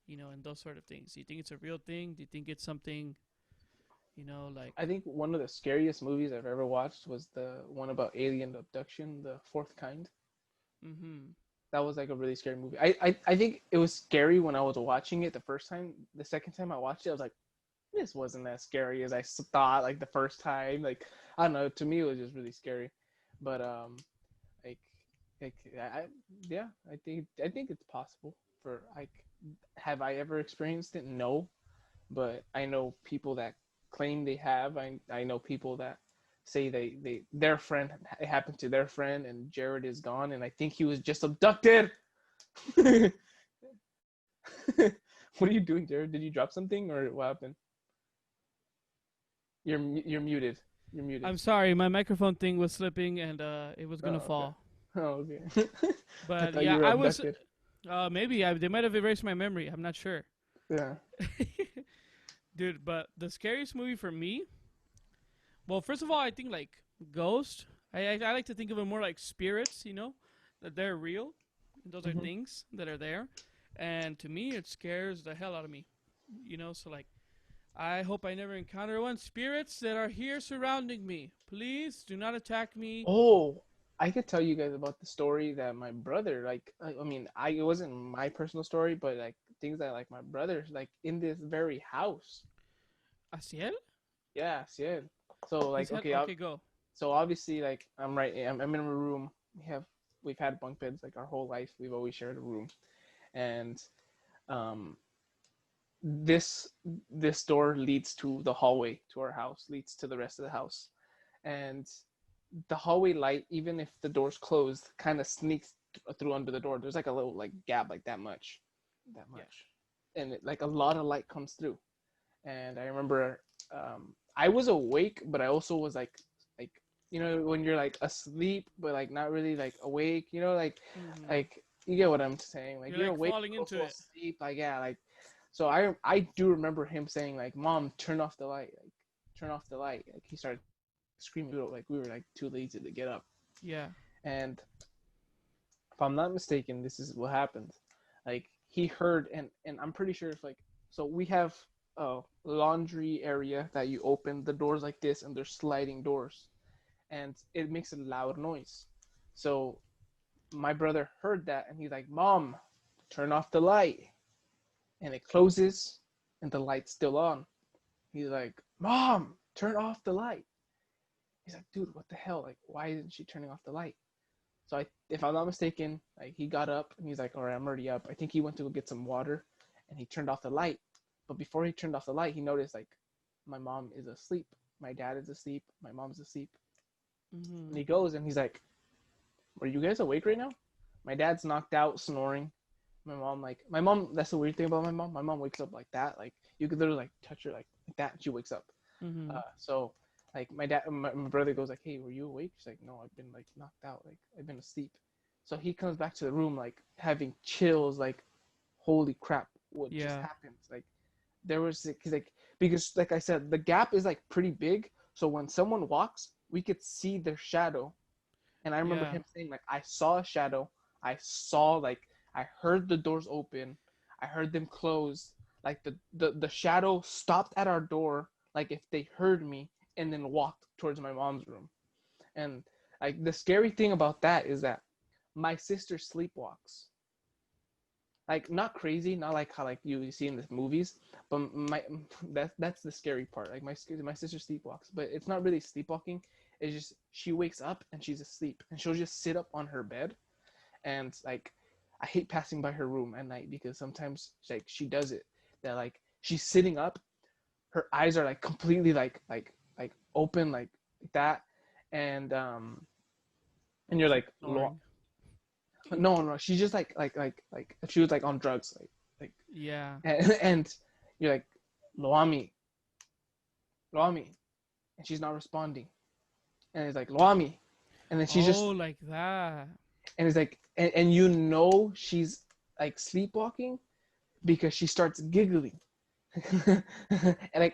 You know, and those sort of things. Do you think it's a real thing? Do you think it's something, you know, like... I think one of the scariest movies I've ever watched was the one about alien abduction, The Fourth Kind. Mm-hmm. That was like a really scary movie. I think it was scary when I was watching it the first time. The second time I watched it, I was like, this wasn't as scary as I thought, like the first time. Like, I don't know, to me it was just really scary. But I think it's possible for like... Have I ever experienced it? No, but I know people that claim they have. I know people that say their friend, it happened to their friend, and Jared is gone, and I think he was just abducted. What are you doing, Jared? Did you drop something, or what happened? You're muted. You're muted. I'm sorry, my microphone thing was slipping, and it was gonna fall. Oh, okay. But yeah, I was. Maybe they might have erased my memory. I'm not sure. Yeah. Dude, but the scariest movie for me, well, first of all, I think like Ghost. I like to think of it more like spirits, you know, that they're real. Those are things that are there. And to me, it scares the hell out of me, you know. So like, I hope I never encounter one. Spirits that are here surrounding me, please do not attack me. Oh, I could tell you guys about the story that my brother, like, I mean, it wasn't my personal story, but like things that like my brother, like in this very house. Asiel? Yeah, Asiel. So like, okay, go. So obviously, like, I'm in a room. We've had bunk beds like our whole life. We've always shared a room, and this door leads to the hallway to our house, leads to the rest of the house, and the hallway light, even if the door's closed, kind of sneaks through under the door. There's like a little like gap, like that much, and like a lot of light comes through. And I remember I was awake, but I also was like you know, when you're like asleep but like not really like awake, you know, like Mhm. like you get what I'm saying. Like You're, you're like, awake, falling but into also it. asleep. Like yeah, like so I do remember him saying like, "Mom, turn off the light. Like turn off the light." Like he started screaming. Like we were like too lazy to get up. Yeah. And if I'm not mistaken, this is what happened. Like he heard, and I'm pretty sure if like, so we have a laundry area that you open the doors like this, and there's sliding doors, and it makes a loud noise. So my brother heard that, and he's like, "Mom, turn off the light." And it closes, and the light's still on. He's like, "Mom, turn off the light." He's like, "Dude, what the hell? Like, why isn't she turning off the light?" So if I'm not mistaken, like he got up and he's like, "All right, I'm already up." I think he went to go get some water, and he turned off the light. But before he turned off the light, he noticed like my mom is asleep, my dad is asleep, my mom's asleep. And he goes and he's like, "Are you guys awake right now?" My dad's knocked out, snoring. My mom. That's the weird thing about my mom. My mom wakes up like that. Like you could literally like touch her like that, and she wakes up. So like my brother goes like, "Hey, were you awake?" She's like, "No, I've been like knocked out. Like I've been asleep." So he comes back to the room like having chills. Like, holy crap, what just happened? Like there was like because like I said, the gap is like pretty big. So when someone walks, we could see their shadow. And I remember him saying like, "I saw a shadow. I heard the doors open. I heard them close. Like the shadow stopped at our door, like if they heard me, and then walked towards my mom's room." And like the scary thing about that is that my sister sleepwalks. Like not crazy, not like how like you see in the movies, but that's the scary part. Like my sister sleepwalks, but it's not really sleepwalking. It's just she wakes up and she's asleep, and she'll just sit up on her bed, and like I hate passing by her room at night because sometimes like she does it that like she's sitting up, her eyes are like completely like open like that, and you're like no, she's just like if she was like on drugs like and you're like Loami, and she's not responding, and it's like Loami, and then she's just like that, and it's like and you know she's like sleepwalking because she starts giggling. And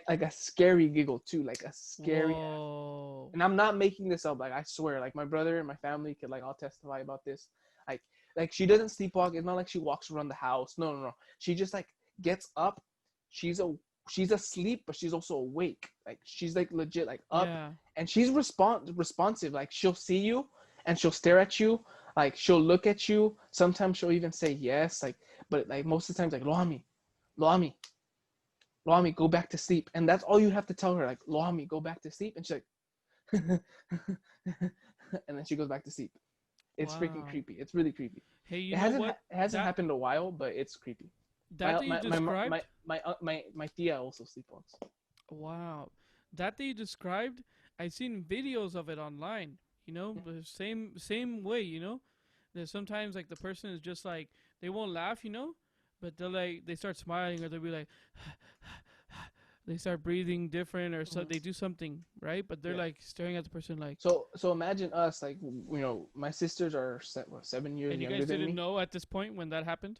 like a scary giggle too, like a scary and I'm not making this up, like I swear, like my brother and my family could like all testify about this. Like she doesn't sleepwalk. It's not like she walks around the house. No. She just like gets up. She's asleep, but she's also awake. Like she's like legit like up, and she's responsive. Like she'll see you and she'll stare at you. Like she'll look at you. Sometimes she'll even say yes. Like, but like most of the times, like Loami, go back to sleep. And that's all you have to tell her. Like Loami, go back to sleep. And she's like, and then she goes back to sleep. It's freaking creepy. It's really creepy. Hey, it hasn't happened in a while, but it's creepy. That you described. My tia also sleepwalks. Wow, that you described. I've seen videos of it online. You know, the same way. You know, there's sometimes like the person is just like they won't laugh. You know, but they start smiling, or they'll be like. They start breathing different, or so they do something, right? But they're like staring at the person like. So imagine us, like, you know, my sisters are 7 years younger than me. And you guys didn't know at this point when that happened?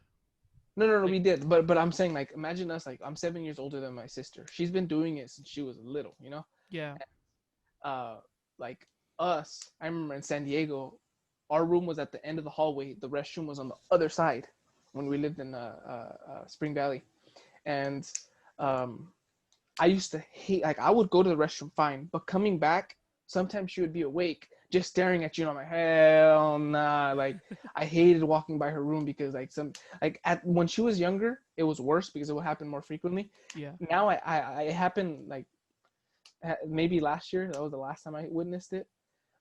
No, like, we did. But I'm saying, like, imagine us, like, I'm 7 years older than my sister. She's been doing it since she was little, you know? Yeah. And, like us, I remember in San Diego, our room was at the end of the hallway. The restroom was on the other side when we lived in Spring Valley, and I used to hate, like, I would go to the restroom fine, but coming back, sometimes she would be awake, just staring at you, and I'm like, hell nah. Like, I hated walking by her room because, like, when she was younger, it was worse because it would happen more frequently. Yeah. Now, it happened, like, maybe last year. That was the last time I witnessed it.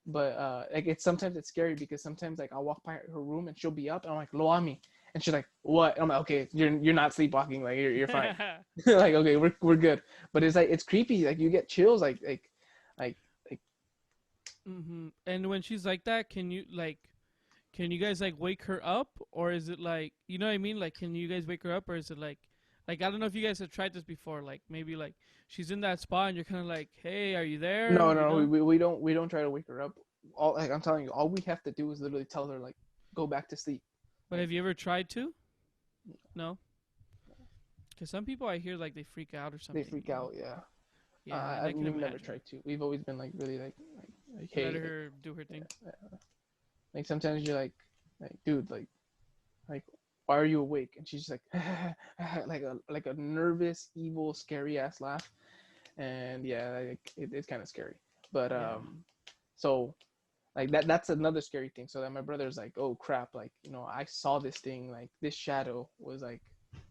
But, like, sometimes it's scary because sometimes, like, I'll walk by her room, and she'll be up, and I'm like, Loami. And she's like, "What?" And I'm like, "Okay, you're not sleepwalking. Like you're fine." Like, okay, we're good. But it's like it's creepy. Like you get chills. Like. Mm-hmm. And when she's like that, can you guys like wake her up, or is it like, you know what I mean? Like, can you guys wake her up, or is it like, Like, I don't know if you guys have tried this before. Like, maybe like she's in that spot and you're kind of like, hey, are you there? No, You no, know? we don't try to wake her up. All like I'm telling you, all we have to do is literally tell her like, go back to sleep. But have you ever tried to? No. Because some people I hear like they freak out or something. They freak you know? out, yeah. Yeah, I can we've never imagine. tried to. We've always been like really like hey, Let like, her do her thing. like sometimes you're like dude, like why are you awake? And she's just like like a nervous, evil, scary ass laugh, and yeah, like, it's kind of scary. But so like that's another scary thing. So that my brother's like, oh crap, like you know I saw this thing, like this shadow was like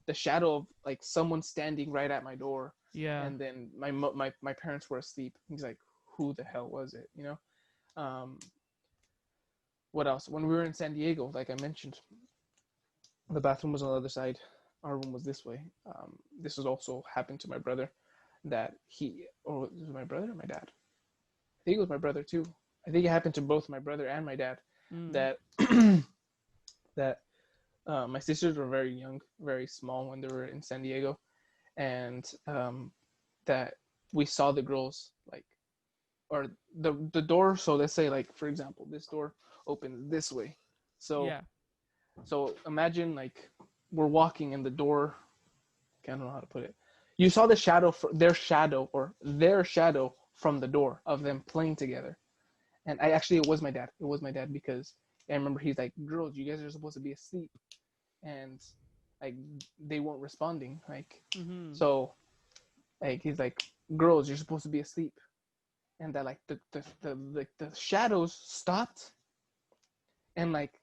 the shadow of like someone standing right at my door. Yeah. And then my parents were asleep. He's like, who the hell was it? You know. What else? When we were in San Diego, like I mentioned, the bathroom was on the other side. Our room was this way. This was also happened to my brother. That was it my brother or my dad? I think it was my brother too. I think it happened to both my brother and my dad. That my sisters were very young, very small when they were in San Diego, and that we saw the girls like, or the door. So let's say like for example, this door opens this way. So yeah. So imagine like we're walking in the door. I don't know how to put it. You saw the shadow, their shadow from the door of them playing together. And it was my dad. It was my dad because I remember he's like, girls, you guys are supposed to be asleep. And like they weren't responding. Like, so like he's like, girls, you're supposed to be asleep. And that like the shadows stopped. And like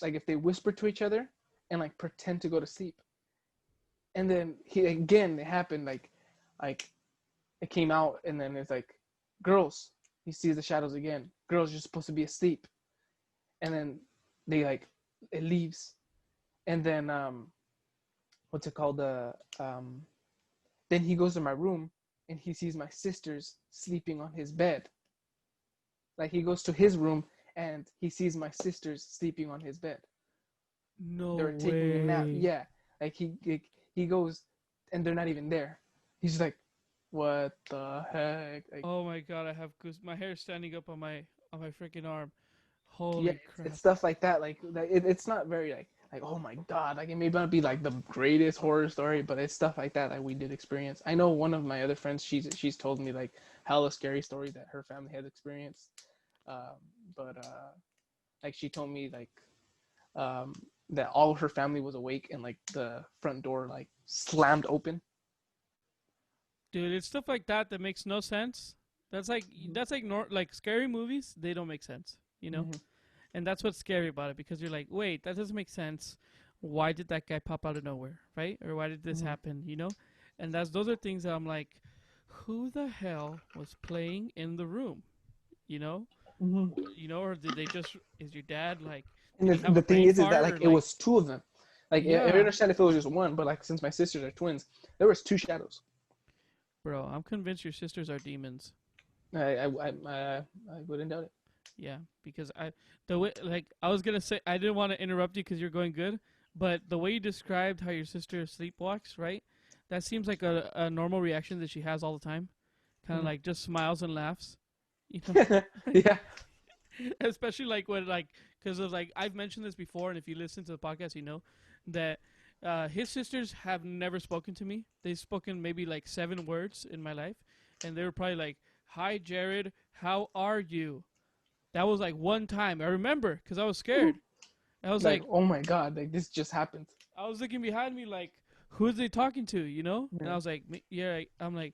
if they whisper to each other and like pretend to go to sleep. And then it happened like it came out and then it's like, girls, he sees the shadows again. Girls, you're supposed to be asleep. And then they like it leaves. And then what's it called? Then he goes to my room and he sees my sisters sleeping on his bed. Like he goes to his room and he sees my sisters sleeping on his bed. No They're way. taking a nap. Yeah. Like he goes and they're not even there. He's like, what the heck? Like, Oh my god, I have my hair standing up on my freaking arm. Holy crap. it's stuff like that. Like it's not very like oh my god, like it may not be like the greatest horror story, but it's stuff like that we did experience. I know one of my other friends, she's told me like hella scary stories that her family has experienced. But like she told me like that all of her family was awake and like the front door like slammed open. Dude, it's stuff like that makes no sense. That's like like scary movies, they don't make sense, you know? And that's what's scary about it, because you're like, wait, that doesn't make sense. Why did that guy pop out of nowhere, right? Or why did this happen, you know? And those are things that I'm like, who the hell was playing in the room, you know? You know, or did they just, is your dad like, and the thing is that like it was two of them. Like I understand if it was just one, but like since my sisters are twins, there was two shadows. Bro, I'm convinced your sisters are demons. I wouldn't doubt it. Yeah, because I was gonna say, I didn't want to interrupt you because you're going good, but the way you described how your sister sleepwalks, right? That seems like a normal reaction that she has all the time, kind of like just smiles and laughs. You know? Yeah. Especially like when because of like I've mentioned this before, and if you listen to the podcast, you know that his sisters have never spoken to me. They've spoken maybe like 7 words in my life, and they were probably like, "Hi, Jared, how are you?" That was like one time I remember because I was scared. I was like, "Oh my god, like this just happened." I was looking behind me like, who is they talking to? You know? Yeah. And I was like, yeah. I'm like,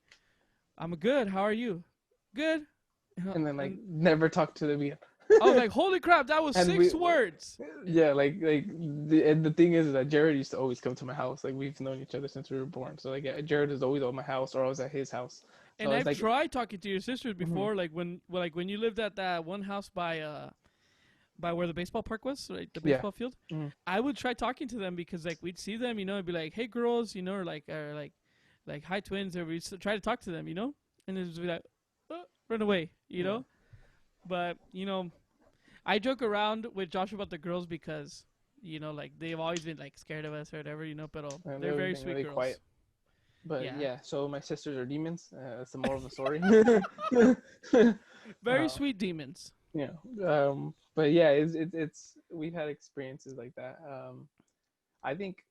I'm good. How are you? Good. And then like never talk to them again. I was like, holy crap, that was 6 words. Yeah, the thing is that Jared used to always come to my house. Like we've known each other since we were born. So like Jared is always at my house or I was at his house. So and I've tried talking to your sisters before, like when you lived at that one house by where the baseball park was, right? The baseball field. I would try talking to them because like we'd see them, you know, and be like, hey girls, you know, or like hi twins, or we'd try to talk to them, you know, and it would be like, run away, you know. But you know, I joke around with Josh about the girls because you know, like they've always been like scared of us or whatever, you know. But And they're they've very been sweet really girls. quiet. But Yeah. yeah, so my sisters are demons. That's the moral of the story. Very Uh, sweet demons. Yeah. But yeah, it's we've had experiences like that. I think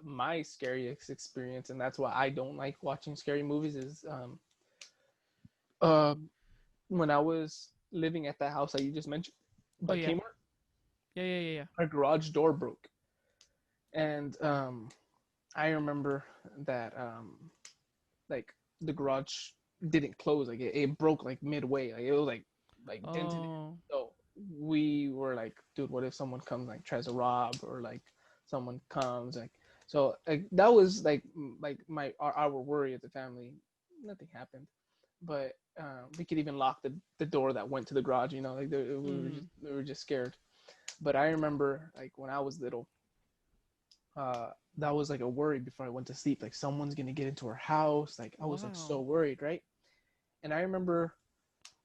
my scariest experience, and that's why I don't like watching scary movies, is uh, when I was living at that house that you just mentioned by yeah. Kmart, Yeah. our garage door broke, and I remember that like the garage didn't close, like it broke like midway, like it was like dented in. Oh. So we were like, dude, what if someone comes, like tries to rob, or like someone comes, like, so like that was like our worry as a family. Nothing happened, but we could even lock the door that went to the garage, you know, like we were just scared. But I remember like when I was little, that was like a worry before I went to sleep, like someone's gonna get into our house, like I was like so worried, right? And I remember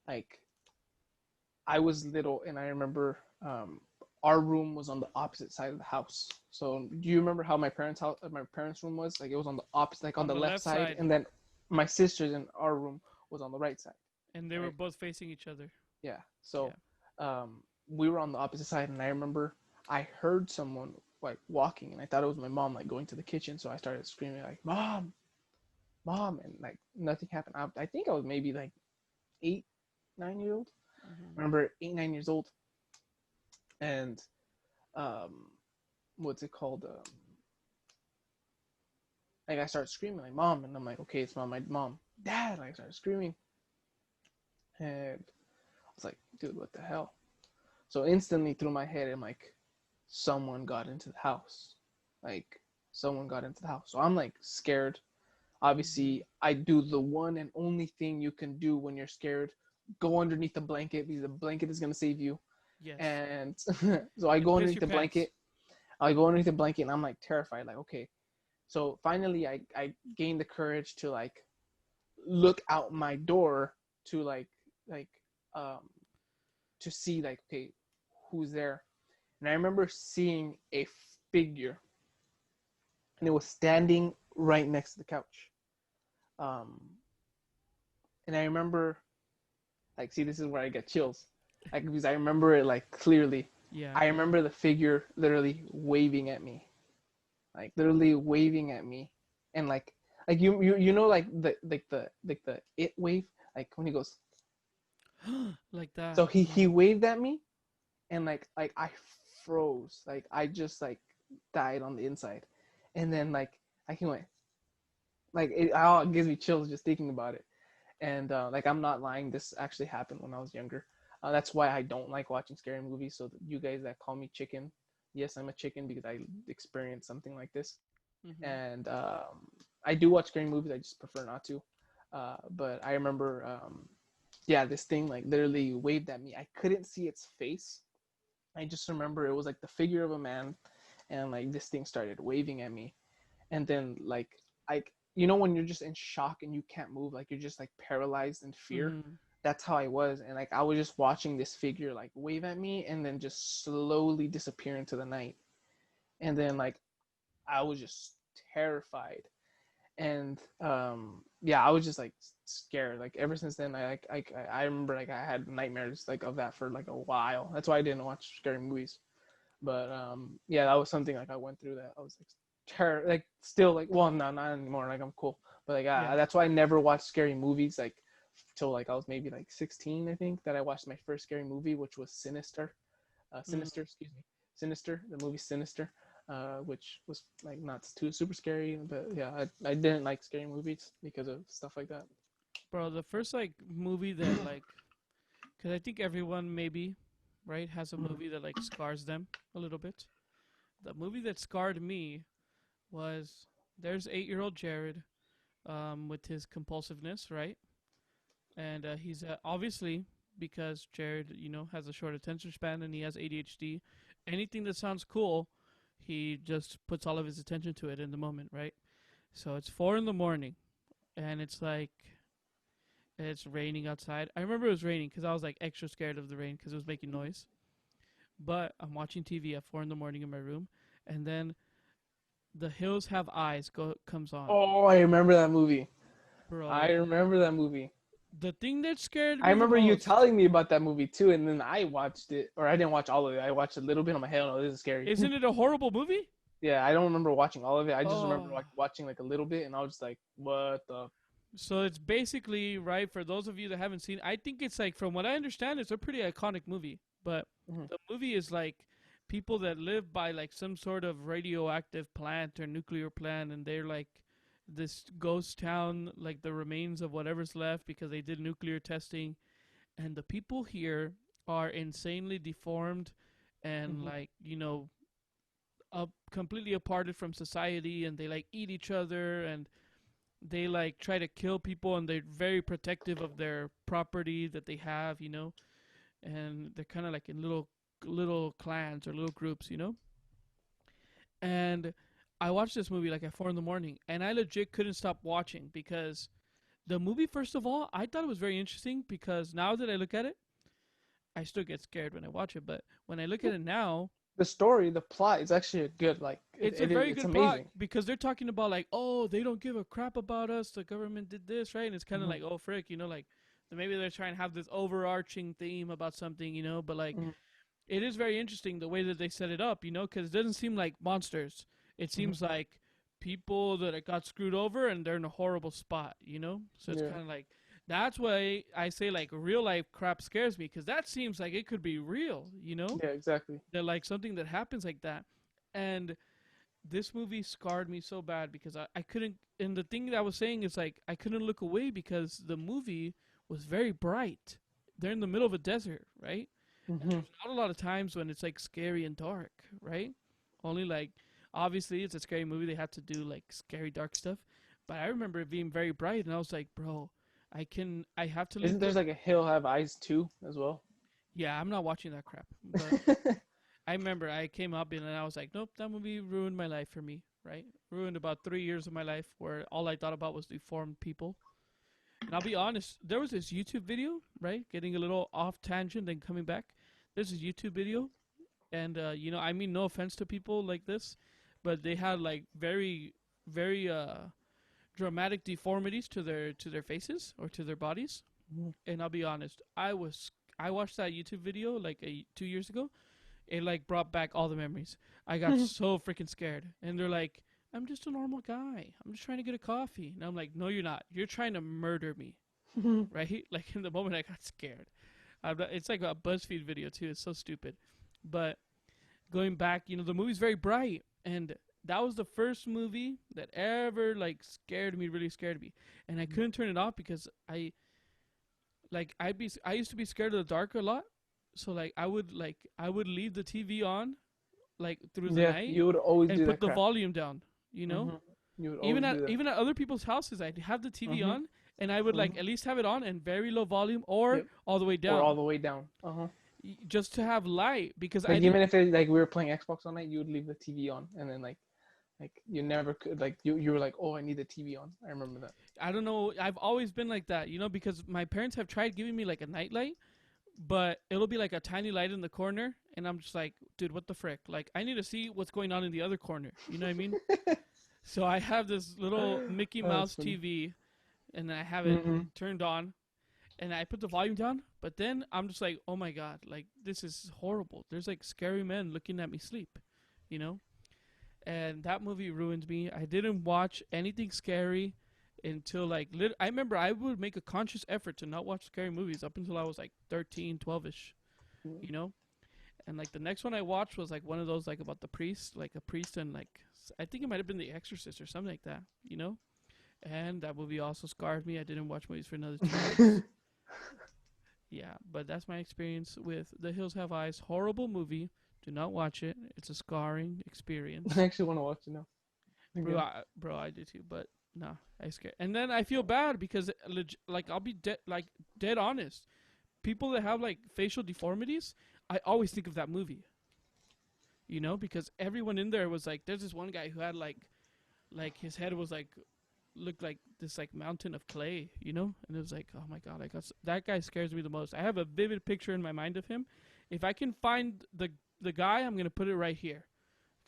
like I was little, and I remember our room was on the opposite side of the house. So do you remember how my parents' room was? Like it was on the opposite, like on the left side, and then my sister's and our room was on the right side. And they were both facing each other. Yeah. So we were on the opposite side, and I remember I heard someone like walking, and I thought it was my mom, like going to the kitchen. So I started screaming like, "Mom, Mom!" And like nothing happened. I think I was maybe like 8, 9 years old. I remember 8, 9 years old, and what's it called? Like I started screaming like, "Mom!" And I'm like, "Okay, it's my mom, Dad!" Like I started screaming, and I was like, "Dude, what the hell?" So instantly through my head, I'm like, someone got into the house. Like someone got into the house. So I'm like scared. Obviously, I do the one and only thing you can do when you're scared. Go underneath the blanket, because the blanket is going to save you. Yes. And so I go underneath the blanket. I go underneath the blanket, and I'm like terrified. Like, okay. So finally, I gained the courage to like look out my door to to see like, okay, who's there. And I remember seeing a figure, and it was standing right next to the couch. And I remember, like, see, this is where I get chills, like, because I remember it like clearly. Yeah. I remember the figure literally waving at me, and like you know, like the it wave, like when he goes like that. So he waved at me, and like I froze, like I just like died on the inside. And then like I went, like it gives me chills just thinking about it. And like I'm not lying, this actually happened when I was younger. That's why I don't like watching scary movies. So you guys that call me chicken, yes, I'm a chicken because I experienced something like this. And I do watch scary movies, I just prefer not to. But I remember this thing like literally waved at me. I couldn't see its face. I just remember it was like the figure of a man, and like this thing started waving at me. And then like you know when you're just in shock and you can't move, like you're just like paralyzed in fear. That's how I was. And like I was just watching this figure like wave at me and then just slowly disappear into the night. And then like I was just terrified. And I was just like scared. Like ever since then, I remember like I had nightmares like of that for like a while. That's why I didn't watch scary movies. But that was something like I went through, that I was like still like, well, no, not anymore. Like I'm cool. But like that's why I never watched scary movies like till like I was maybe like 16, I think, that I watched my first scary movie, which was Sinister. Sinister, the movie Sinister. Which was like not too super scary, but yeah, I didn't like scary movies because of stuff like that. Bro, the first like movie that like, because I think everyone maybe, right, has a movie that like scars them a little bit. The movie that scarred me was, there's 8-year-old Jared, with his compulsiveness, right? And he's obviously, because Jared, you know, has a short attention span and he has ADHD, anything that sounds cool, he just puts all of his attention to it in the moment, right? So it's 4 a.m, and it's like, it's raining outside. I remember it was raining because I was like extra scared of the rain because it was making noise. But I'm watching TV at 4 a.m. in my room, and then The Hills Have Eyes comes on. Oh, I remember that movie. Bro, I remember that movie. the thing that scared me I remember the you most, telling me about that movie too, and then I watched it, or I didn't watch all of it. I watched a little bit. I'm like, hell no, this is scary. Isn't it a horrible movie? Yeah, I don't remember watching all of it. I just remember Oh. like watching like a little bit, and I was just like, what the? So it's basically, right, for those of you that haven't seen, I think it's like, from what I understand, it's a pretty iconic movie. But the movie is like people that live by like some sort of radioactive plant or nuclear plant, and they're like this ghost town, like the remains of whatever's left because they did nuclear testing. And the people here are insanely deformed and like, you know, completely aparted from society, and they like eat each other, and they like try to kill people, and they're very protective of their property that they have, you know, and they're kind of like in little clans or little groups, you know. And I watched this movie like at 4 a.m, and I legit couldn't stop watching because the movie, first of all, I thought it was very interesting because now that I look at it, I still get scared when I watch it, but when I look at it now, The story, the plot is actually a good like. it's a very good plot because they're talking about like, oh, they don't give a crap about us. The government did this, right? And it's kind of like, oh, frick, you know, like maybe they're trying to have this overarching theme about something, you know. But like, it is very interesting the way that they set it up, you know, because it doesn't seem like monsters. It seems like people that got screwed over and they're in a horrible spot, you know. So it's kind of like, that's why I say like real life crap scares me, because that seems like it could be real, you know. Yeah, exactly. They're like something that happens like that. And this movie scarred me so bad because I couldn't, and the thing that I was saying is like I couldn't look away because the movie was very bright. They're in the middle of a desert, right? And there's not a lot of times when it's like scary and dark, right? Only like, obviously it's a scary movie, they have to do like scary dark stuff. But I remember it being very bright, and I was like, bro, I have to. Isn't there like a Hill Have Eyes 2 as well? Yeah, I'm not watching that crap. But I remember I came up and I was like, nope, that movie ruined my life for me, right? Ruined about 3 years of my life where all I thought about was deformed people. And I'll be honest, there was this YouTube video, right? Getting a little off tangent, then coming back. There's this YouTube video, and you know, I mean, no offense to people like this, but they had like very, very dramatic deformities to their faces or to their bodies. And I'll be honest, I watched that YouTube video like 2 years ago. It like brought back all the memories. I got so freaking scared. And they're like, I'm just a normal guy. I'm just trying to get a coffee. And I'm like, no, you're not. You're trying to murder me. Right? Like in the moment I got scared. It's like a BuzzFeed video too. It's so stupid. But going back, you know, the movie's very bright, and that was the first movie that ever like really scared me. And I couldn't turn it off because I used to be scared of the dark a lot. So like I would leave the TV on like through the night. You would always and do put that the volume down, you know? You would even always do that. even at other people's houses, I'd have the TV on, and I would like at least have it on and very low volume or all the way down. Or all the way down. Just to have light, because like even if it, like we were playing Xbox all night, you would leave the TV on, and then like you never could, like you were like, oh, I need the TV on. I remember that. I don't know. I've always been like that, you know, because my parents have tried giving me like a night light, but it'll be like a tiny light in the corner, and I'm just like, dude, what the frick? Like, I need to see what's going on in the other corner. You know what I mean? So I have this little Mickey Mouse TV, and I have it turned on, and I put the volume down, but then I'm just like, oh my God, like, this is horrible. There's like scary men looking at me sleep, you know? And that movie ruined me. I didn't watch anything scary until like, I remember I would make a conscious effort to not watch scary movies up until I was like 13, 12-ish, you know? And like the next one I watched was like one of those like about the priest, like a priest, and like, I think it might have been The Exorcist or something like that, you know? And that movie also scarred me. I didn't watch movies for another 2 years. Yeah, but that's my experience with The Hills Have Eyes. Horrible movie. Do not watch it. It's a scarring experience. I actually want to watch it now. Bro, I do too, but no, I scared. And then I feel bad because, like, I'll be dead honest. People that have like facial deformities, I always think of that movie. You know, because everyone in there was like, there's this one guy who had like his head was like, looked like this like mountain of clay, you know, and it was like, oh my God, that guy scares me the most. I have a vivid picture in my mind of him. If I can find the the guy, I'm gonna put it right here.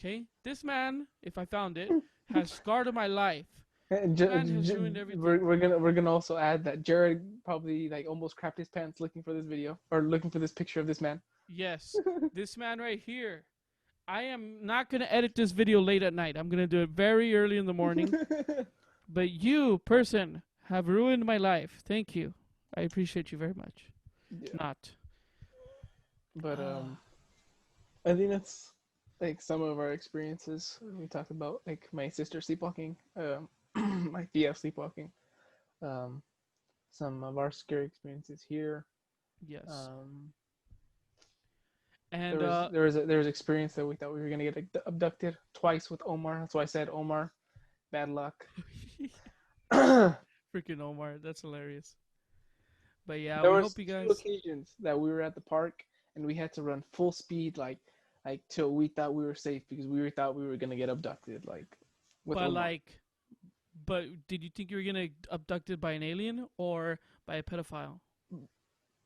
Okay, this man, if I found it, has scarred my life. Man has ruined everything. We're gonna also add that Jared probably like almost crapped his pants looking for this video or looking for this picture of this man. Yes, this man right here. I am not gonna edit this video late at night. I'm gonna do it very early in the morning. But you, person, have ruined my life. Thank you. I appreciate you very much. Yeah. Not. But I think that's like some of our experiences. We talked about like my sister sleepwalking, my Thea sleepwalking, some of our scary experiences here. Yes. And there was experience that we thought we were gonna get abducted twice with Omar. That's why I said Omar, bad luck. Freaking Omar, that's hilarious. But yeah, we hope you guys. There was 2 occasions that we were at the park and we had to run full speed, like till we thought we were safe because we thought we were gonna get abducted, like. With Omar. But did you think you were gonna get abducted by an alien or by a pedophile?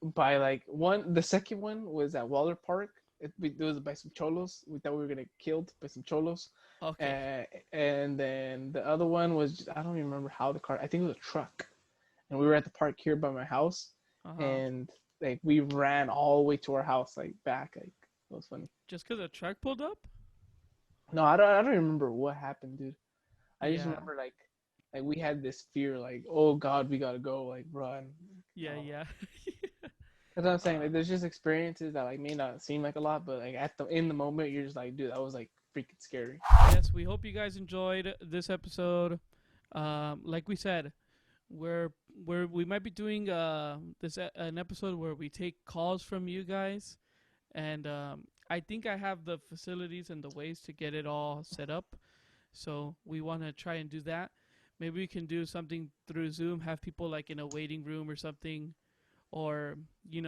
By like the second one was at Waller Park. It was by some cholos. We thought we were gonna get killed by some cholos. Okay. And then the other one was I don't even remember how the car. I think it was a truck, and we were at the park here by my house, and like we ran all the way to our house, like back. Like it was funny. Just because a truck pulled up? No, I don't remember what happened, dude. I just remember like we had this fear, like, oh God, we gotta go, like run. Yeah. That's what I'm saying. Like, there's just experiences that like may not seem like a lot, but like in the moment, you're just like, dude, that was like freaking scary. Yes, we hope you guys enjoyed this episode. Like we said, we might be doing an episode where we take calls from you guys, and I think I have the facilities and the ways to get it all set up. So we want to try and do that. Maybe we can do something through Zoom, have people like in a waiting room or something, or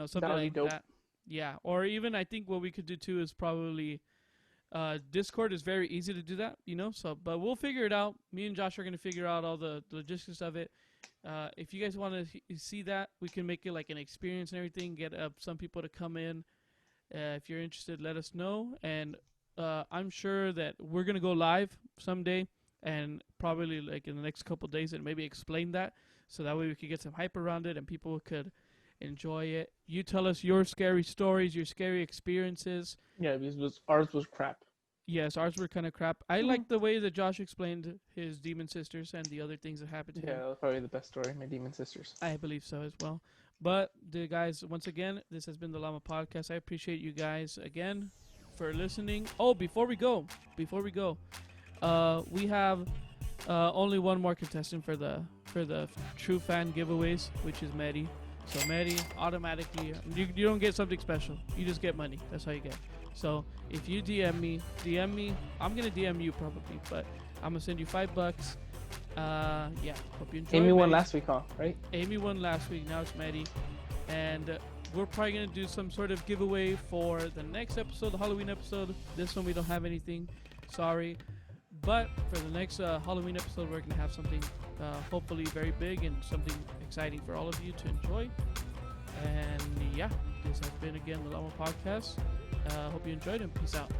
something like that. Yeah, or even I think what we could do too is probably Discord is very easy to do that, So, but we'll figure it out. Me and Josh are gonna figure out all the logistics of it. If you guys want to see that, we can make it like an experience and everything. Get some people to come in. If you're interested, let us know. And I'm sure that we're gonna go live someday, and probably like in the next couple of days, and maybe explain that, so that way we could get some hype around it and people could enjoy it. You tell us your scary stories, your scary experiences. Yeah, because ours was crap. Yes, ours were kind of crap. I like the way that Josh explained his demon sisters and the other things that happened to him. Yeah, that was probably the best story, my demon sisters. I believe so as well. But guys, once again, this has been the Lama Podcast. I appreciate you guys again for listening. Oh, before we go, we have only one more contestant for the True Fan giveaways, which is Mehdi. So Mehdi, automatically, you don't get something special. You just get money. That's how you get. So if you DM me, I'm gonna DM you probably, but I'm gonna send you $5. Yeah, hope you enjoy. Amy won last week, right? Amy won last week. Now it's Mehdi, and we're probably gonna do some sort of giveaway for the next episode, the Halloween episode. This one we don't have anything. Sorry. But for the next Halloween episode, we're going to have something hopefully very big and something exciting for all of you to enjoy. And yeah, this has been again the Lama Podcast. Hope you enjoyed and peace out.